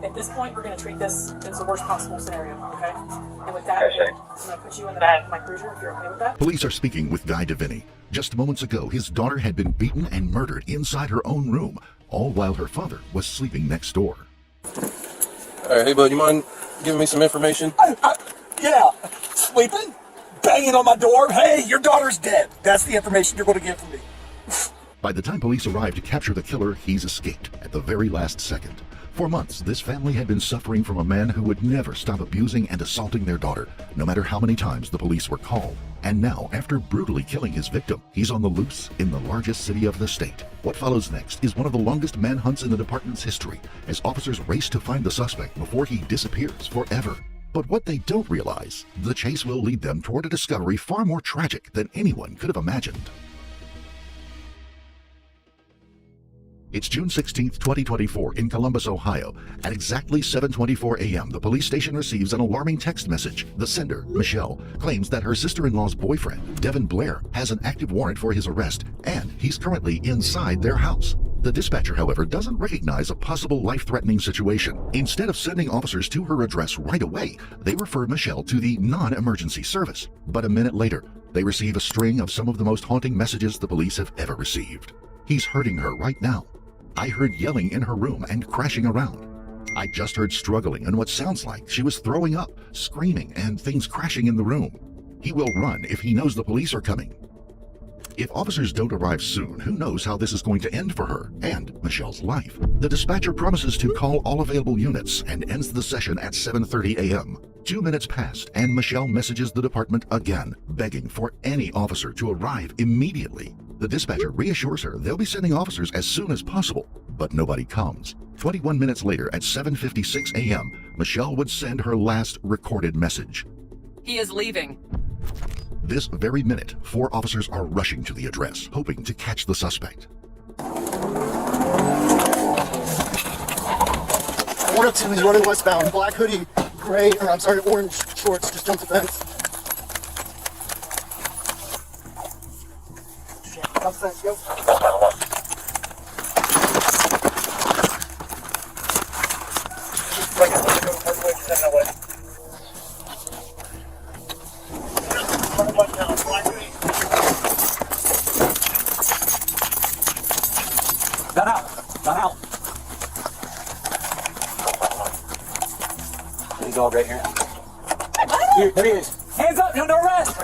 At this point, we're going to treat this as the worst possible scenario, okay? And with that, I'm going to put you in the back of my cruiser, if you're okay with that. Police are speaking with Guy DeVinny. Just moments ago, his daughter had been beaten and murdered inside her own room, all while her father was sleeping next door. All right, hey, bud, you mind giving me some information? Yeah, sleeping, banging on my door. Hey, your daughter's dead. That's the information you're going to get from me. By the time police arrived to capture the killer, he's escaped at the very last second. For months, this family had been suffering from a man who would never stop abusing and assaulting their daughter, no matter how many times the police were called. And now, after brutally killing his victim, he's on the loose in the largest city of the state. What follows next is one of the longest manhunts in the department's history, as officers race to find the suspect before he disappears forever. But what they don't realize, the chase will lead them toward a discovery far more tragic than anyone could have imagined. It's June 16, 2024, in Columbus, Ohio. At exactly 7:24 a.m., the police station receives an alarming text message. The sender, Michelle, claims that her sister-in-law's boyfriend, Devin Blair, has an active warrant for his arrest, and he's currently inside their house. The dispatcher, however, doesn't recognize a possible life-threatening situation. Instead of sending officers to her address right away, they refer Michelle to the non-emergency service. But a minute later, they receive a string of some of the most haunting messages the police have ever received. He's hurting her right now. I heard yelling in her room and crashing around. I just heard struggling and what sounds like she was throwing up, screaming, and things crashing in the room. He will run if he knows the police are coming. If officers don't arrive soon, who knows how this is going to end for her and Michelle's life. The dispatcher promises to call all available units and ends the session at 7:30 a.m. 2 minutes passed and Michelle messages the department again, begging for any officer to arrive immediately. The dispatcher reassures her they'll be sending officers as soon as possible, but nobody comes. 21 minutes later at 7:56 a.m., Michelle would send her last recorded message. He is leaving. This very minute, 4 officers are rushing to the address, hoping to catch the suspect. One of two, he's running westbound. Black hoodie, orange shorts, just jumped the fence. Jump the fence, go. Gun out. He's all right here. Here, there he is. Hands up, you're under arrest.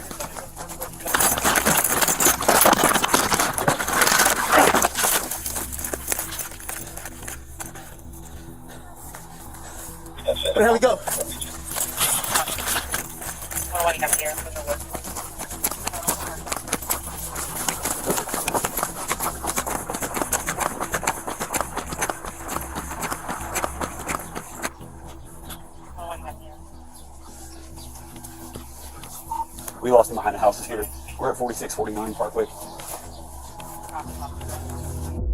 Where the hell we go? We lost him behind the houses here. We're at 4649 Parkway.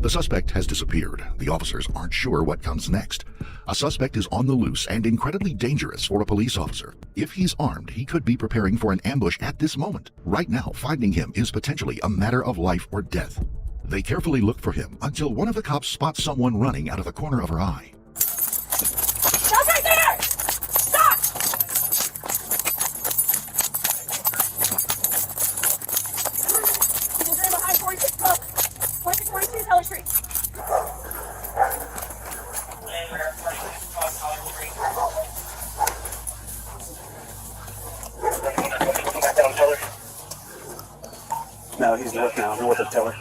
The suspect has disappeared. The officers aren't sure what comes next. A suspect is on the loose and incredibly dangerous for a police officer. If he's armed, he could be preparing for an ambush at this moment. Right now, finding him is potentially a matter of life or death. They carefully look for him until one of the cops spots someone running out of the corner of her eye. Stop right there! Stop! He's in behind 46 Teller Street. No, he's north now, north of Teller.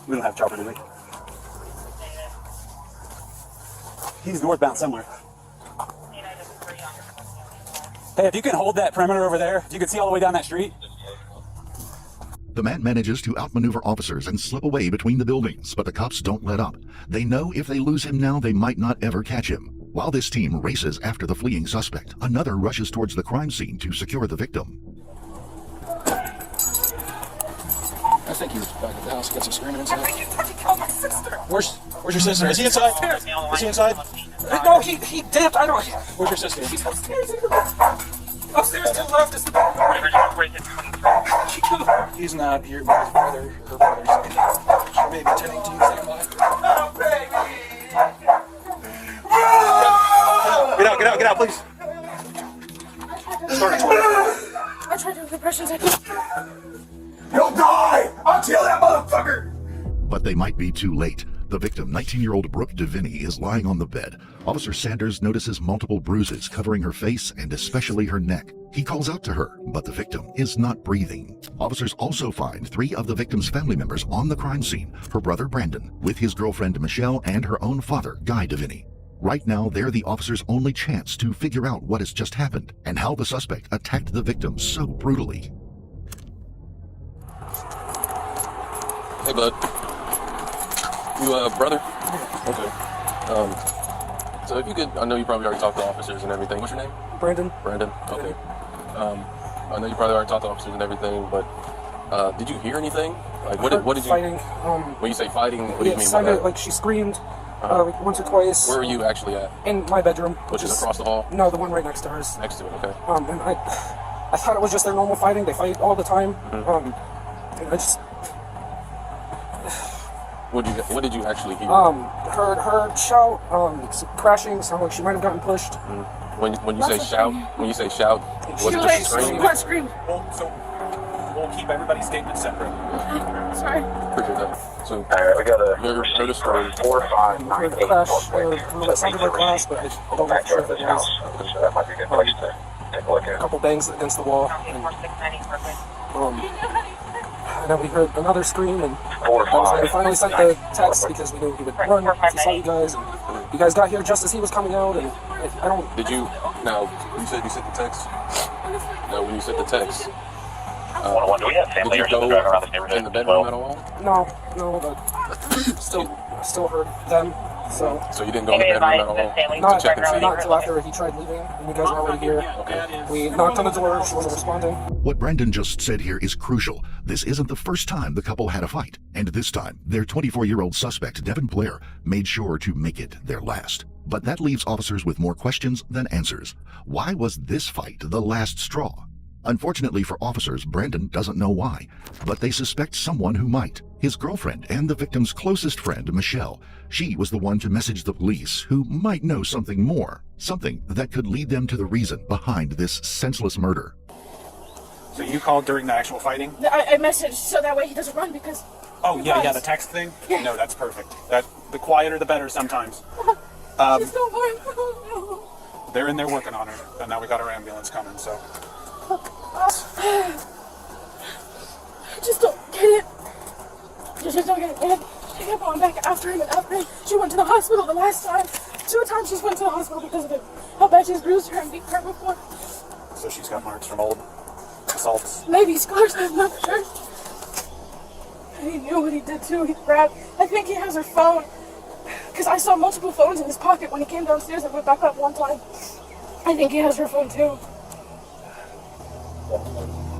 We don't have chopper, do we? He's northbound somewhere. Hey, if you can hold that perimeter over there, if you can see all the way down that street. The man manages to outmaneuver officers and slip away between the buildings, but the cops don't let up. They know if they lose him now, they might not ever catch him. While this team races after the fleeing suspect, another rushes towards the crime scene to secure the victim. I think he's back at the house. Got some screaming inside. I think he's trying to kill my sister. Where's your sister? Is he inside? Is he inside? No, he dipped. I don't. Where's your sister? She's upstairs. Upstairs to the left is the bathroom. He's not here with his brother. Her brother's maybe tending to you. Oh, baby! Get out, please. I tried to do depressions. I couldn't. You'll die until that motherfucker. But they might be too late. The victim, 19-year-old Brooke DeVinny, is lying on the bed. Officer Sanders notices multiple bruises covering her face and especially her neck. He calls out to her, but the victim is not breathing. Officers also find 3 of the victim's family members on the crime scene: her brother Brandon, with his girlfriend Michelle, and her own father, Guy DeVinny. Right now, they're the officers' only chance to figure out what has just happened and how the suspect attacked the victim so brutally. Hey, bud. You, brother? Okay. So if you could, I know you probably already talked to officers and everything. What's your name? Brandon. Brandon? Okay. I know you probably already talked to officers and everything, but did you hear anything? Like, what did you... Fighting. When you say fighting, what do you mean by sounded that? like she screamed like once or twice. Where were you actually at? In my bedroom. Which is across the hall? No, the one right next to hers. Next to it, okay. And I thought it was just their normal fighting. They fight all the time. And I just... What did you actually hear? Her shout, crashing, sounded like she might have gotten pushed. When you say shout, was it just screaming? Scream. We'll keep everybody's statements separate. Sorry. Appreciate that. So, Alright, we got a notice for 4598. The crash, that sounded like glass, but I don't know for sure if it was. So that might be a good place to take a look A at. couple bangs against the wall. And then we heard another scream, and we finally sent the text because we knew he would run if he saw you guys. And you guys got here just as he was coming out, and I don't... Did you, now, you said you sent the text? No, when you sent the text, Do we have family did or you something go driving around this neighborhood in the as bedroom well? at all? No, but still heard them. So you didn't go in the bedroom at all? not check and see? until after he tried leaving, and you guys were already here. Okay. We knocked on the door, she wasn't responding. What Brandon just said here is crucial. This isn't the first time the couple had a fight, and this time, their 24-year-old suspect, Devin Blair, made sure to make it their last. But that leaves officers with more questions than answers. Why was this fight the last straw? Unfortunately for officers, Brandon doesn't know why, but they suspect someone who might. His girlfriend and the victim's closest friend, Michelle. She was the one to message the police, who might know something more, something that could lead them to the reason behind this senseless murder. So you called during the actual fighting? I messaged so that way he doesn't run because... Oh, yeah, the text thing? Yeah. No, that's perfect. The quieter the better sometimes. She's so far. They're in there working on her, and now we got our ambulance coming, so... I just don't get it. I just don't get it, man. She kept going back after him and after him. She went to the hospital the last time. 2 times she's went to the hospital because of it. How bad she's bruised her and beat her before. So she's got marks from old assaults. Maybe scars, I'm not sure. He knew what he did too. He grabbed, I think he has her phone. Because I saw multiple phones in his pocket when he came downstairs and went back up one time. I think he has her phone too.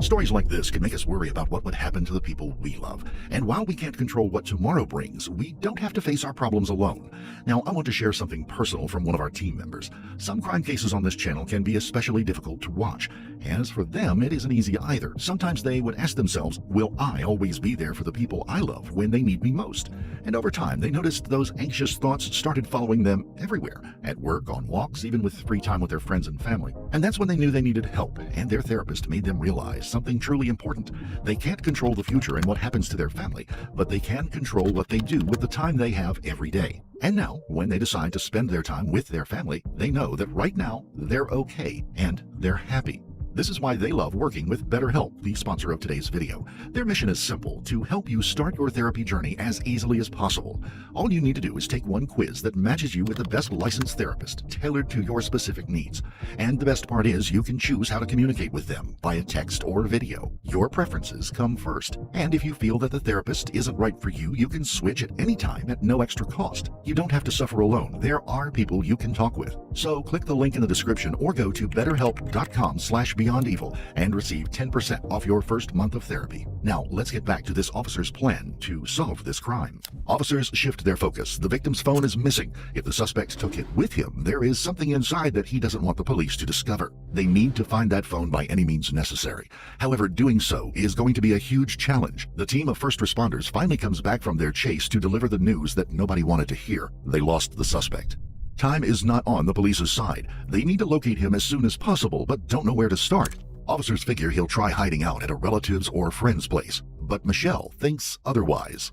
Stories like this can make us worry about what would happen to the people we love. And while we can't control what tomorrow brings, we don't have to face our problems alone. Now, I want to share something personal from one of our team members. Some crime cases on this channel can be especially difficult to watch. As for them, it isn't easy either. Sometimes they would ask themselves, will I always be there for the people I love when they need me most? And over time, they noticed those anxious thoughts started following them everywhere. At work, on walks, even with free time with their friends and family. And that's when they knew they needed help, and their therapist made them realize something truly important. They can't control the future and what happens to their family, but they can control what they do with the time they have every day. And now, when they decide to spend their time with their family, they know that right now, they're okay and they're happy. This is why they love working with BetterHelp, the sponsor of today's video. Their mission is simple: to help you start your therapy journey as easily as possible. All you need to do is take one quiz that matches you with the best licensed therapist, tailored to your specific needs. And the best part is you can choose how to communicate with them, via text or video. Your preferences come first. And if you feel that the therapist isn't right for you, you can switch at any time at no extra cost. You don't have to suffer alone. There are people you can talk with. So click the link in the description or go to betterhelp.com/BeautyBoy beyond evil and receive 10% off your first month of therapy. Now, let's get back to this officer's plan to solve this crime. Officers shift their focus. The victim's phone is missing. If the suspect took it with him, there is something inside that he doesn't want the police to discover. They need to find that phone by any means necessary. However, doing so is going to be a huge challenge. The team of first responders finally comes back from their chase to deliver the news that nobody wanted to hear. They lost the suspect. Time is not on the police's side. They need to locate him as soon as possible, but don't know where to start. Officers figure he'll try hiding out at a relative's or friend's place, but Michelle thinks otherwise.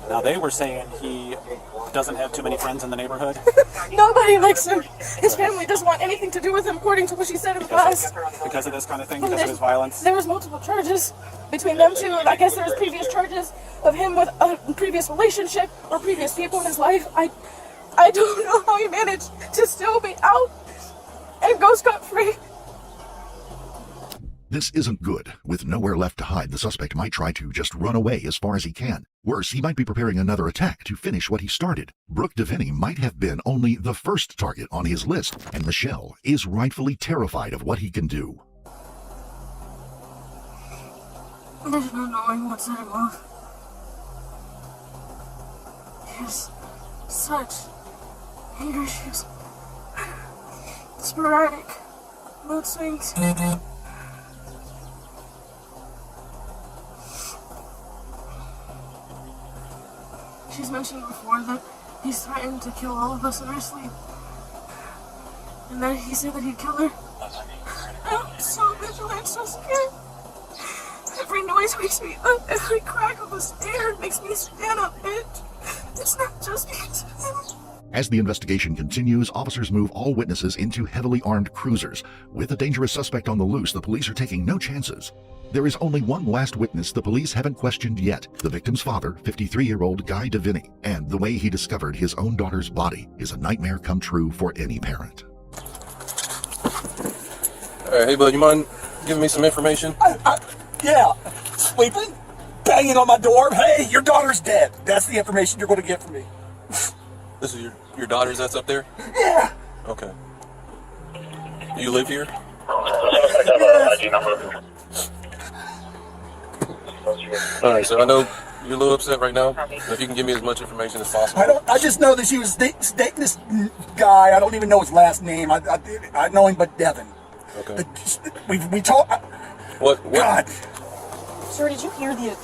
Now, they were saying he doesn't have too many friends in the neighborhood. Nobody likes him. His family doesn't want anything to do with him, according to what she said in class. Because of this kind of thing, because of his violence. There was multiple charges between them two, and I guess there was previous charges of him with a previous relationship or previous people in his life. I don't know how he managed to still be out and go scot-free. This isn't good. With nowhere left to hide, the suspect might try to just run away as far as he can. Worse, he might be preparing another attack to finish what he started. Brooke Deviney might have been only the first target on his list, and Michelle is rightfully terrified of what he can do. There's no knowing what set him off. He has such anger issues, sporadic mood swings. She's mentioned before that he's threatened to kill all of us in our sleep. And then he said that he'd kill her. I'm so vigilant, so scared. Every noise wakes me up. Every crack of a stair makes me stand up, bitch. It's not just because of him. As the investigation continues, officers move all witnesses into heavily armed cruisers. With a dangerous suspect on the loose, the police are taking no chances. There is only one last witness the police haven't questioned yet, the victim's father, 53-year-old Guy Deviney, and the way he discovered his own daughter's body is a nightmare come true for any parent. Hey, bud, you mind giving me some information? Yeah, sleeping, banging on my door. Hey, your daughter's dead. That's the information you're going to get from me. This is your daughter's that's up there? Yeah. Okay. You live here? Yes. Alright, so I know you're a little upset right now. If you can give me as much information as possible. I just know that she was dating this guy. I don't even know his last name. I know him, but Devin. Okay. We talked. What? God. Sir, did you hear the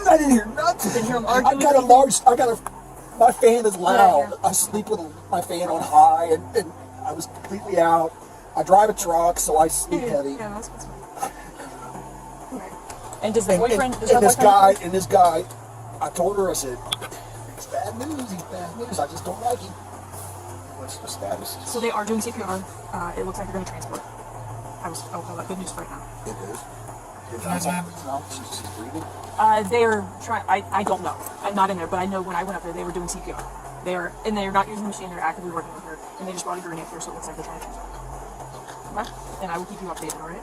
I didn't hear nothing. Didn't hear him I arguing got a. My fan is loud. I sleep with my fan on high, and I was completely out. I drive a truck, so I sleep heavy. Yeah, that's what's And does the boyfriend... And this guy, I told her, I said, he's bad news, I just don't like him. What's the status? So they are doing CPR. It looks like they're going to transport. I'll call that good news right now. It is. She's breathing? They're trying... I don't know. I'm not in there, but I know when I went up there, they were doing CPR. They're not using the machine, they're actively working with her, and they just brought a grenade here, so it looks like they're trying to transport. Okay? And I will keep you updated, alright?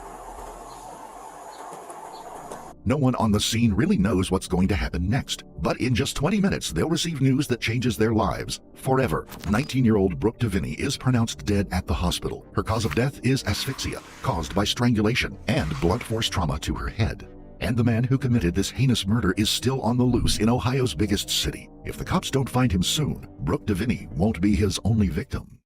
No one on the scene really knows what's going to happen next, but in just 20 minutes, they'll receive news that changes their lives forever. 19-year-old Brooke Deviney is pronounced dead at the hospital. Her cause of death is asphyxia, caused by strangulation and blunt force trauma to her head. And the man who committed this heinous murder is still on the loose in Ohio's biggest city. If the cops don't find him soon, Brooke Deviney won't be his only victim.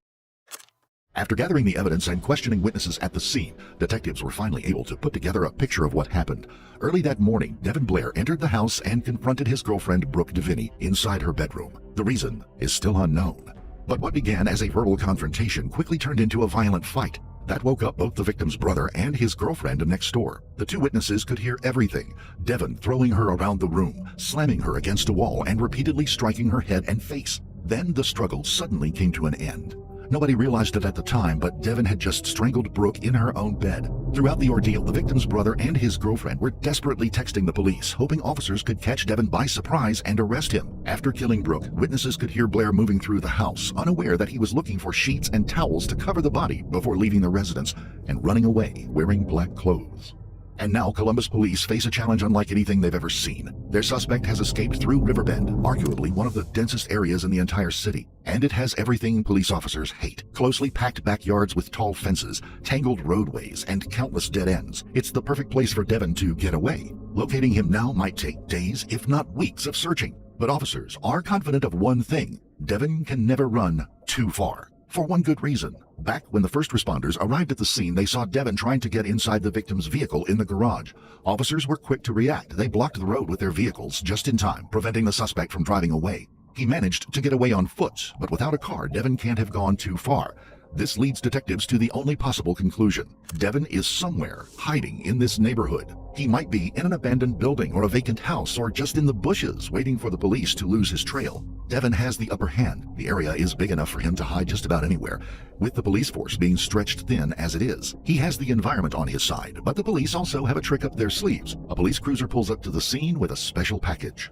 After gathering the evidence and questioning witnesses at the scene, detectives were finally able to put together a picture of what happened. Early that morning, Devin Blair entered the house and confronted his girlfriend Brooke Deviney inside her bedroom. The reason is still unknown. But what began as a verbal confrontation quickly turned into a violent fight. That woke up both the victim's brother and his girlfriend next door. The two witnesses could hear everything. Devin throwing her around the room, slamming her against a wall, and repeatedly striking her head and face. Then the struggle suddenly came to an end. Nobody realized it at the time, but Devin had just strangled Brooke in her own bed. Throughout the ordeal, the victim's brother and his girlfriend were desperately texting the police, hoping officers could catch Devin by surprise and arrest him. After killing Brooke, witnesses could hear Blair moving through the house, unaware that he was looking for sheets and towels to cover the body before leaving the residence and running away wearing black clothes. And now Columbus police face a challenge unlike anything they've ever seen. Their suspect has escaped through Riverbend, arguably one of the densest areas in the entire city. And it has everything police officers hate. Closely packed backyards with tall fences, tangled roadways, and countless dead ends. It's the perfect place for Devin to get away. Locating him now might take days, if not weeks, of searching. But officers are confident of one thing: Devin can never run too far. For one good reason. Back when the first responders arrived at the scene, they saw Devin trying to get inside the victim's vehicle in the garage. Officers were quick to react. They blocked the road with their vehicles just in time, preventing the suspect from driving away. He managed to get away on foot, but without a car, Devin can't have gone too far. This leads detectives to the only possible conclusion. Devin is somewhere hiding in this neighborhood. He might be in an abandoned building or a vacant house or just in the bushes waiting for the police to lose his trail. Devin has the upper hand. The area is big enough for him to hide just about anywhere, with the police force being stretched thin as it is. He has the environment on his side, but the police also have a trick up their sleeves. A police cruiser pulls up to the scene with a special package.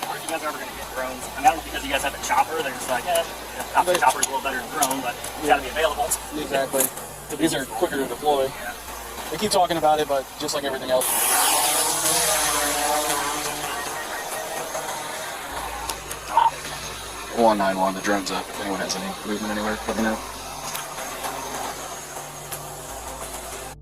Aren't you guys ever going to get drones? I mean, that was because you guys have a chopper. They're just like, the chopper's a little better than drone, but it's got to be available. Exactly. These are quicker to deploy. Yeah. We keep talking about it, but just like everything else. 191, the drone's up. If anyone has any movement anywhere, let me know.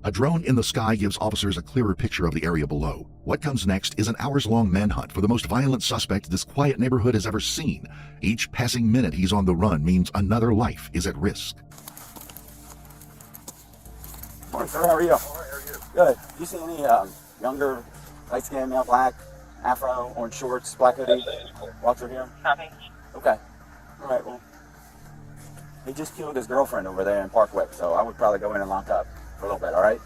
A drone in the sky gives officers a clearer picture of the area below. What comes next is an hours-long manhunt for the most violent suspect this quiet neighborhood has ever seen. Each passing minute he's on the run means another life is at risk. Morning, sir. How are you? Good. Do you see any younger, light-skinned, male, black, afro, orange shorts, black hoodie? Walk through here? Copy. Okay. All right, well, he just killed his girlfriend over there in Parkwick, so I would probably go in and lock up for a little bit, all right?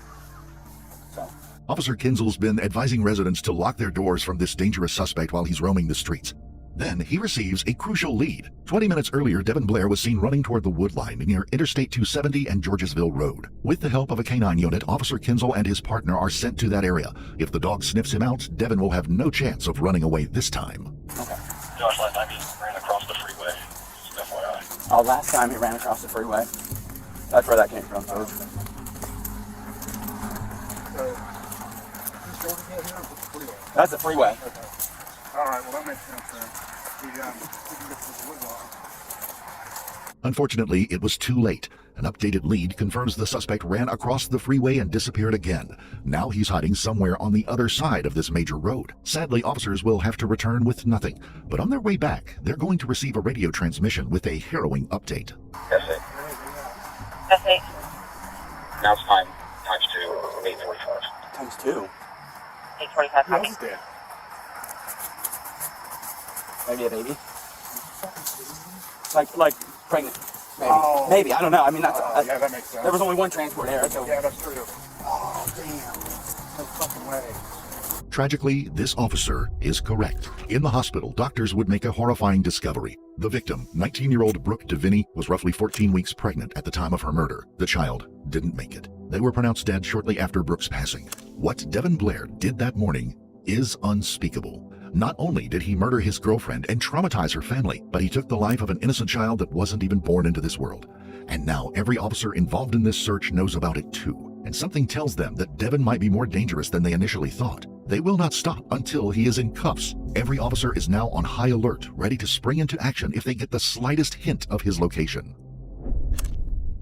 So. Officer Kinzel's been advising residents to lock their doors from this dangerous suspect while he's roaming the streets. Then he receives a crucial lead. 20 minutes earlier, Devin Blair was seen running toward the wood line near Interstate 270 and Georgesville Road. With the help of a canine unit, Officer Kinzel and his partner are sent to that area. If the dog sniffs him out, Devin will have no chance of running away this time. Okay. Josh, last time he ran across the freeway. Just FYI. Oh, last time he ran across the freeway. That's where that came from, so. That's the freeway. Okay. All right, well, that makes sense then. We can get to the wood line. Unfortunately, it was too late. An updated lead confirms the suspect ran across the freeway and disappeared again. Now he's hiding somewhere on the other side of this major road. Sadly, officers will have to return with nothing. But on their way back, they're going to receive a radio transmission with a harrowing update. S8. S8. Now it's times 2, 8:45. Times 2? 8:45. Copy. He's dead. Maybe a baby? Like pregnant. Maybe. Oh. Maybe, I don't know. I mean, that's Yeah, that makes sense. there was only one transport there, so. Yeah, that's true. Oh, damn. No fucking way. Tragically, this officer is correct. In the hospital, doctors would make a horrifying discovery. The victim, 19-year-old Brooke DeVinny, was roughly 14 weeks pregnant at the time of her murder. The child didn't make it. They were pronounced dead shortly after Brooke's passing. What Devin Blair did that morning is unspeakable. Not only did he murder his girlfriend and traumatize her family, but he took the life of an innocent child that wasn't even born into this world. And now every officer involved in this search knows about it too. And something tells them that Devin might be more dangerous than they initially thought. They will not stop until he is in cuffs. Every officer is now on high alert, ready to spring into action if they get the slightest hint of his location.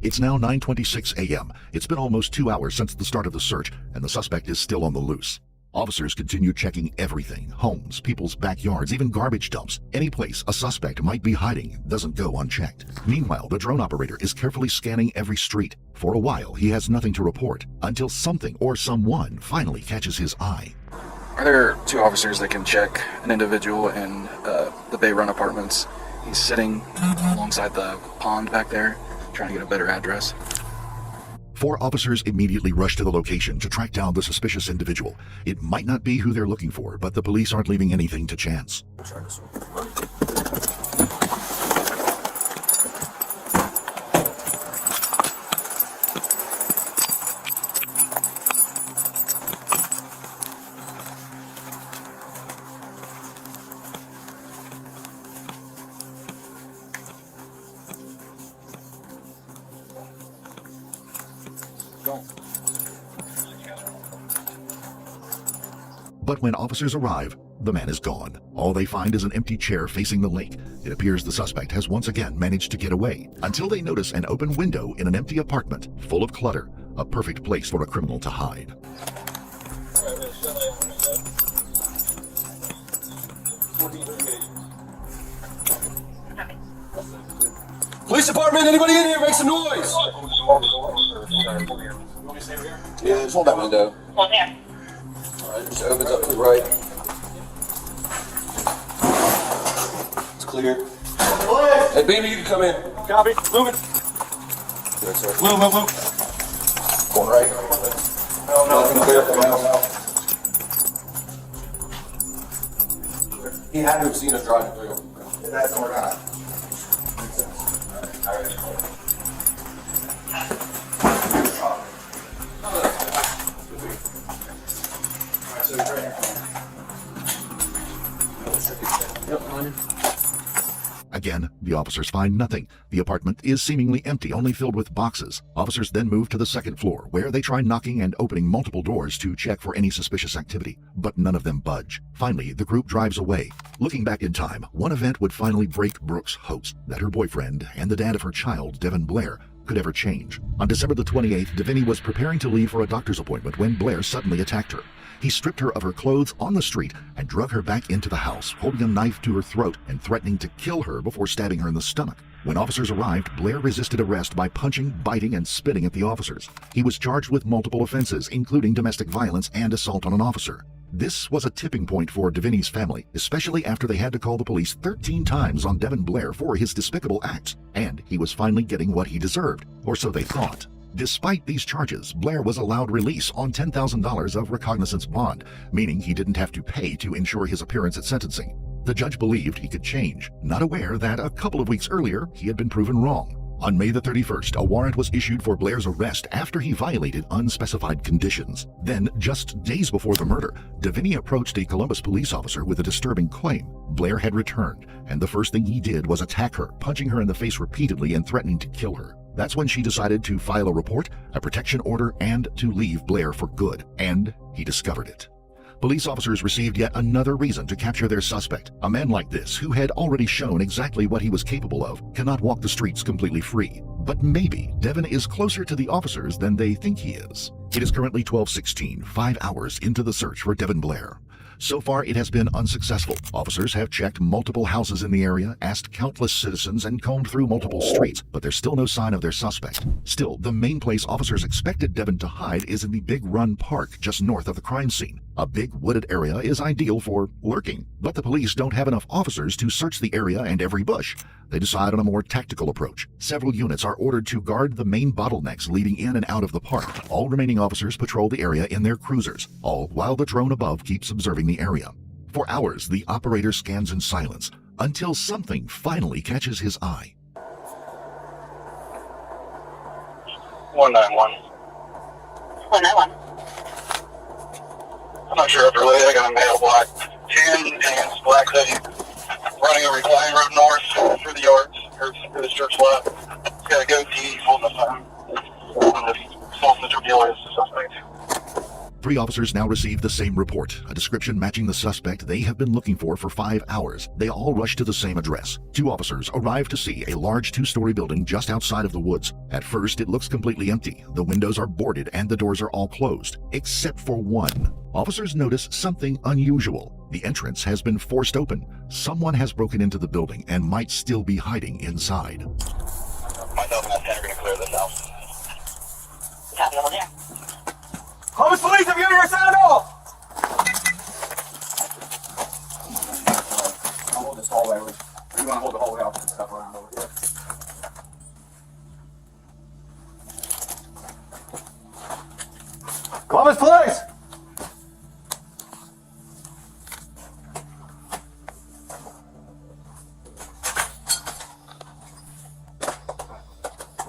It's now 9:26 a.m. It's been almost 2 hours since the start of the search, and the suspect is still on the loose. Officers continue checking everything: homes, people's backyards, even garbage dumps. Any place a suspect might be hiding doesn't go unchecked. Meanwhile, the drone operator is carefully scanning every street. For a while, he has nothing to report, until something or someone finally catches his eye. Are there 2 officers that can check an individual in the Bay Run Apartments? He's sitting alongside the pond back there, trying to get a better address. 4 officers immediately rush to the location to track down the suspicious individual. It might not be who they're looking for, but the police aren't leaving anything to chance. But when officers arrive, the man is gone. All they find is an empty chair facing the lake. It appears the suspect has once again managed to get away, until they notice an open window in an empty apartment full of clutter, a perfect place for a criminal to hide. Police department, anybody in here? Make some noise! Yeah, just hold that window. Hold there. Alright, just opens up to the right. It's clear. Hey, baby, you can come in. Copy. Moving. Good, sir. Move. Going right. No. Clear for now. He had to have seen us driving through. That's all right. Again, the officers find nothing. The apartment is seemingly empty, only filled with boxes. Officers then move to the second floor, where they try knocking and opening multiple doors to check for any suspicious activity, but none of them budge. Finally, the group drives away. Looking back in time, one event would finally break Brooke's hopes that her boyfriend and the dad of her child, Devin Blair, could ever change. On December the 28th, Davini was preparing to leave for a doctor's appointment when Blair suddenly attacked her. He stripped her of her clothes on the street and drug her back into the house, holding a knife to her throat and threatening to kill her before stabbing her in the stomach. When officers arrived, Blair resisted arrest by punching, biting, and spitting at the officers. He was charged with multiple offenses, including domestic violence and assault on an officer. This was a tipping point for Davini's family, especially after they had to call the police 13 times on Devin Blair for his despicable acts, and he was finally getting what he deserved, or so they thought. Despite these charges, Blair was allowed release on $10,000 of recognizance bond, meaning he didn't have to pay to ensure his appearance at sentencing. The judge believed he could change, not aware that a couple of weeks earlier he had been proven wrong. On May the 31st, a warrant was issued for Blair's arrest after he violated unspecified conditions. Then, just days before the murder, Davini approached a Columbus police officer with a disturbing claim. Blair had returned, and the first thing he did was attack her, punching her in the face repeatedly and threatening to kill her. That's when she decided to file a report, a protection order, and to leave Blair for good. And he discovered it. Police officers received yet another reason to capture their suspect. A man like this, who had already shown exactly what he was capable of, cannot walk the streets completely free. But maybe Devin is closer to the officers than they think he is. It is currently 12:16, 5 hours into the search for Devin Blair. So far, it has been unsuccessful. Officers have checked multiple houses in the area, asked countless citizens, and combed through multiple streets, but there's still no sign of their suspect. Still, the main place officers expected Devin to hide is in the Big Run Park, just north of the crime scene. A big wooded area is ideal for lurking, but the police don't have enough officers to search the area and every bush. They decide on a more tactical approach. Several units are ordered to guard the main bottlenecks leading in and out of the park. All remaining officers patrol the area in their cruisers, all while the drone above keeps observing the area. For hours, the operator scans in silence, until something finally catches his eye. 191. 191. I'm not sure if they're related. I got a male black tan and black hoodie running over Klein Road north through the yards, or through the church lot. He's got a goatee, he's holding a phone. And the sausage dealer is the suspect. 3 officers now receive the same report, a description matching the suspect they have been looking for 5 hours. They all rush to the same address. 2 officers arrive to see a large 2-story building just outside of the woods. At first, it looks completely empty. The windows are boarded and the doors are all closed, except for one. Officers notice something unusual. The entrance has been forced open. Someone has broken into the building and might still be hiding inside. Myself and that 10 are going to clear this house. Copy over there. Columbus Police, have you heard your sound off? I'll hold this hallway. You want to hold the hallway off and stuff around over here. Columbus Police!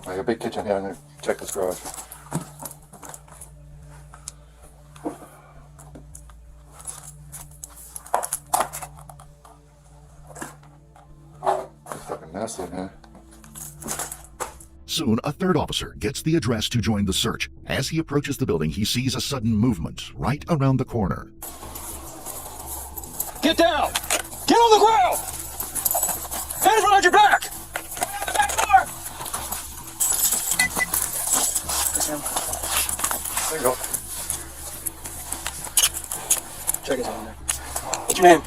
I got a big kitchen here. I'm going to check this garage. It's fucking nasty in here. Soon, a 3rd officer gets the address to join the search. As he approaches the building, he sees a sudden movement right around the corner. Get down! Get on the ground! Hands behind your back! There you go. Check his on there. What's your name?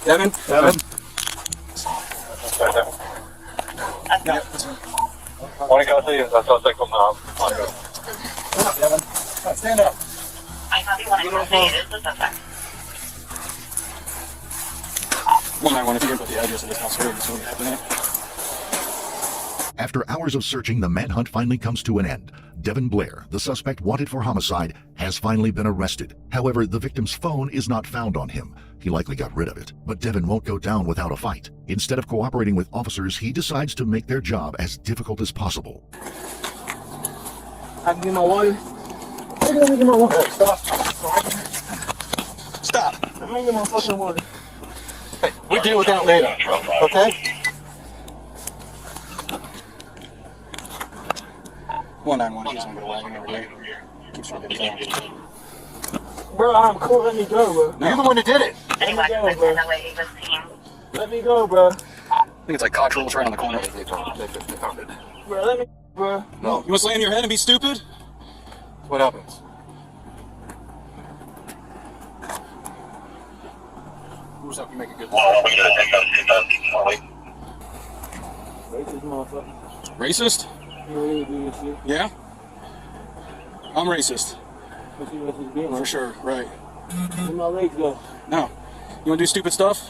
Devin? Devin. Yeah, that's him. Want to go see you? That's what I think now. Stand up, Devin. All right, stand up. I thought you wanted to say it is the suspect. 191, if you can put the address of this house here, this will be happening. After hours of searching, the manhunt finally comes to an end. Devin Blair, the suspect wanted for homicide, has finally been arrested. However, the victim's phone is not found on him. He likely got rid of it. But Devin won't go down without a fight. Instead of cooperating with officers, he decides to make their job as difficult as possible. I can get my water. I can get my water. Stop. Stop. I'm gonna get my fucking water. Hey, we'll deal with that later, okay? 191, he's gonna go wagon over there. Keeps trying to get his own. Bro, I'm cool. Let me go, bro. You're the one that did it. Let me go, bro. Let me go, bro. I think it's like Cottrell's right on the corner. They found it. Bro, let me, bro. No. You want to slam your head and be stupid? That's what happens. Who's help you make a good Racist motherfucker. Racist? Yeah? I'm racist. For sure, right. Where my legs go? No. You want to do stupid stuff?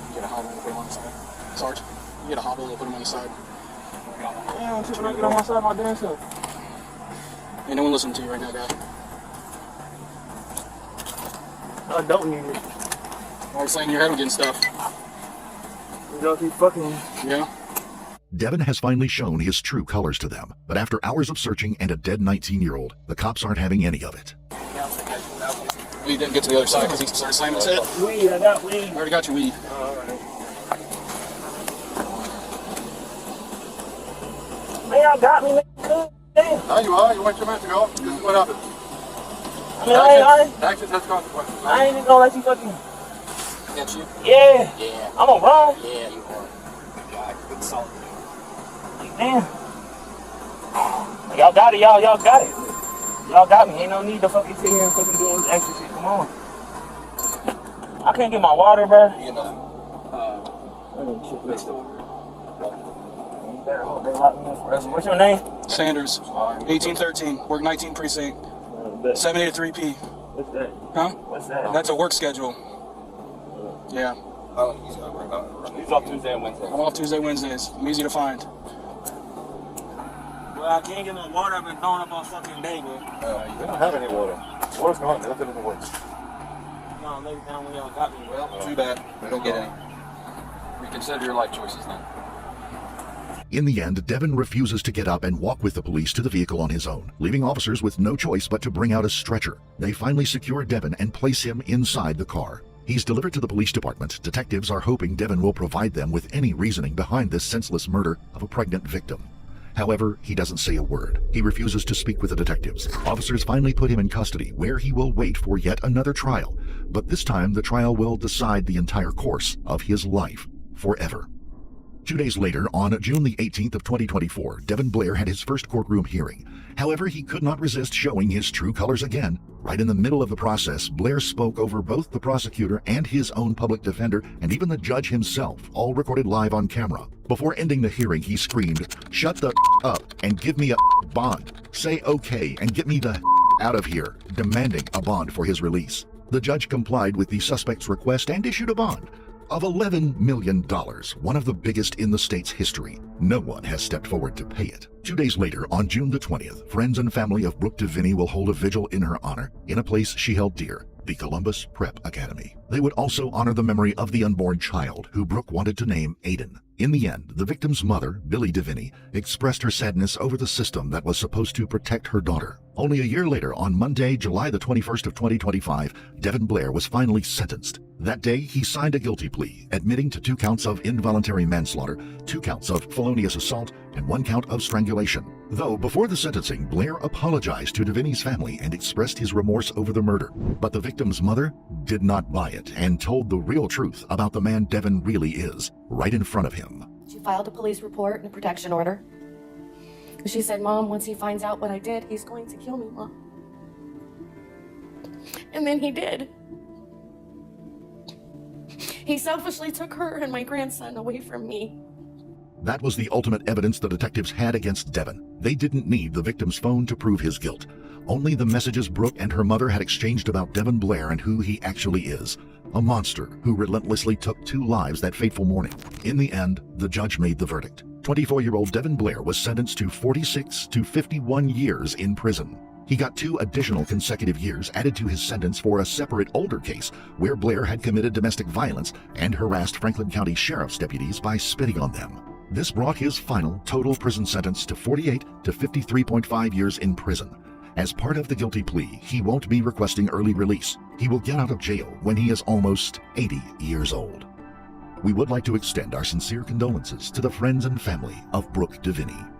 You get a hobble and put him on the side. Sarge, you get a hobble and put him on the side. Damn, I'm tripping. I get on my side my damn self. Ain't no one listening to you right now, guy. I don't need it. Why are you slamming your head on getting stuff? You don't keep fucking. Yeah? Devin has finally shown his true colors to them, but after hours of searching and a dead 19-year-old, the cops aren't having any of it. Well, you didn't get to the other side because he started slamming his head? Weed, I got weed. I already got your weed. Alright. Man, y'all got me, man. Damn. There you are. You went 2 minutes ago. This is what happened. I mean, Actions has consequences. I ain't even gonna let you fucking. Get you? Yeah. Yeah. I'm gonna run. Yeah, you are. God, good solid. Damn. Y'all got it, y'all got it. Y'all got me. Ain't no need to fucking sit here and fucking do all this extra shit. Come on. I can't get my water, bro. You know. What's your name? Sanders. 1813. Work 19 precinct. 7 A to 3 P. What's that? Huh? What's that? That's a work schedule. Yeah. He's off Tuesday and Wednesday. I'm off Tuesday, Wednesdays. I'm easy to find. Well, I can't get no water. I've been throwing up all fucking day, bro. We don't have any water. Water's gone. They left it in the woods. No, lay down when y'all got me. Well, too bad. We don't get any. Reconsider your life choices then. In the end, Devin refuses to get up and walk with the police to the vehicle on his own, leaving officers with no choice but to bring out a stretcher. They finally secure Devin and place him inside the car. He's delivered to the police department. Detectives are hoping Devin will provide them with any reasoning behind this senseless murder of a pregnant victim. However, he doesn't say a word. He refuses to speak with the detectives. Officers finally put him in custody, where he will wait for yet another trial. But this time, the trial will decide the entire course of his life forever. 2 days later, on June the 18th of 2024, Devin Blair had his first courtroom hearing. However, he could not resist showing his true colors again. Right in the middle of the process, Blair spoke over both the prosecutor and his own public defender, and even the judge himself, all recorded live on camera. Before ending the hearing, he screamed, "Shut the up and give me a bond. Say okay and get me the out of here," demanding a bond for his release. The judge complied with the suspect's request and issued a bond of $11 million, one of the biggest in the state's history. No one has stepped forward to pay it. 2 days later, on June the 20th, friends and family of Brooke DeVinny will hold a vigil in her honor in a place she held dear, the Columbus Prep Academy. They would also honor the memory of the unborn child, who Brooke wanted to name Aiden. In the end, the victim's mother, Billy DeVinny, expressed her sadness over the system that was supposed to protect her daughter. Only a year later, on Monday, July the 21st of 2025, Devin Blair was finally sentenced. That day, he signed a guilty plea, admitting to 2 counts of involuntary manslaughter, 2 counts of felonious assault, and 1 count of strangulation. Though before the sentencing, Blair apologized to Devini's family and expressed his remorse over the murder. But the victim's mother did not buy it and told the real truth about the man Devin really is, right in front of him. She filed a police report and a protection order. She said, Mom, once he finds out what I did, he's going to kill me, Mom. And then he did. He selfishly took her and my grandson away from me. That was the ultimate evidence the detectives had against Devin. They didn't need the victim's phone to prove his guilt. Only the messages Brooke and her mother had exchanged about Devin Blair and who he actually is. A monster who relentlessly took 2 lives that fateful morning. In the end, the judge made the verdict. 24-year-old Devin Blair was sentenced to 46 to 51 years in prison. He got 2 additional consecutive years added to his sentence for a separate older case where Blair had committed domestic violence and harassed Franklin County Sheriff's deputies by spitting on them. This brought his final total prison sentence to 48 to 53.5 years in prison. As part of the guilty plea, he won't be requesting early release. He will get out of jail when he is almost 80 years old. We would like to extend our sincere condolences to the friends and family of Brooke Devini.